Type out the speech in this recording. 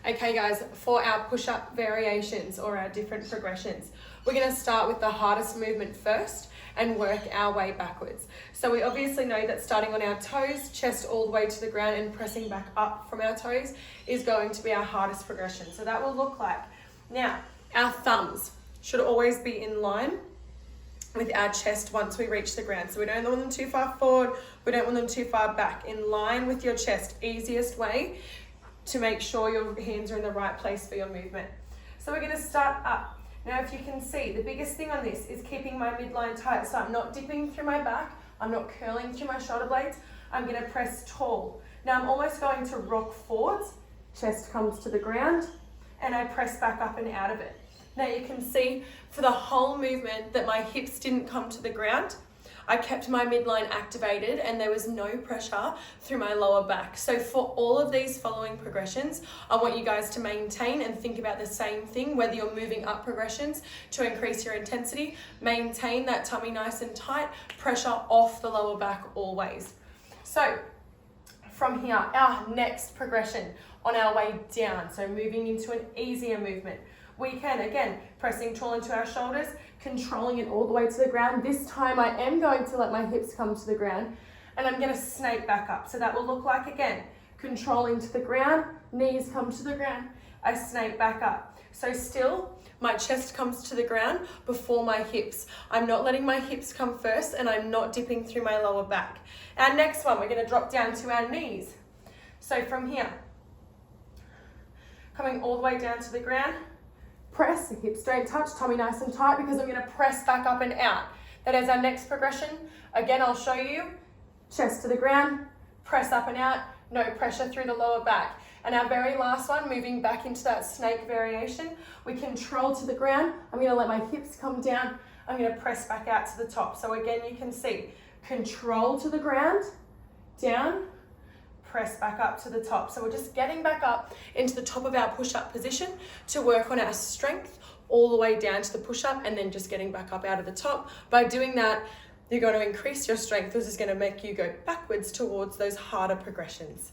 Okay guys, for our push-up variations or our different progressions, we're going to start with the hardest movement first and work our way backwards. So we obviously know that starting on our toes, chest all the way to the ground and pressing back up from our toes is going to be our hardest progression. So that will look like, now our thumbs should always be in line with our chest once we reach the ground. So we don't want them too far forward, we don't want them too far back. In line with your chest, easiest way to make sure your hands are in the right place for your movement. So we're gonna start up. Now if you can see, the biggest thing on this is keeping my midline tight. So I'm not dipping through my back, I'm not curling through my shoulder blades, I'm gonna press tall. Now I'm almost going to rock forwards, chest comes to the ground, and I press back up and out of it. Now you can see for the whole movement that my hips didn't come to the ground. I kept my midline activated and there was no pressure through my lower back. So for all of these following progressions, I want you guys to maintain and think about the same thing, whether you're moving up progressions to increase your intensity, maintain that tummy nice and tight, pressure off the lower back always. So from here, our next progression on our way down, so moving into an easier movement. We can, again, pressing tall into our shoulders, controlling it all the way to the ground. This time I am going to let my hips come to the ground and I'm gonna snake back up. So that will look like, again, controlling to the ground, knees come to the ground, I snake back up. So still, my chest comes to the ground before my hips. I'm not letting my hips come first and I'm not dipping through my lower back. Our next one, we're gonna drop down to our knees. So from here, coming all the way down to the ground, press, the hips don't touch, tummy nice and tight because I'm gonna press back up and out. That is our next progression. Again, I'll show you, chest to the ground, press up and out, no pressure through the lower back. And our very last one, moving back into that snake variation, we control to the ground. I'm gonna let my hips come down, I'm gonna press back out to the top. So again, you can see, control to the ground, down, press back up to the top. So we're just getting back up into the top of our push-up position to work on our strength all the way down to the push-up and then just getting back up out of the top. By doing that, you're going to increase your strength. This is going to make you go backwards towards those harder progressions.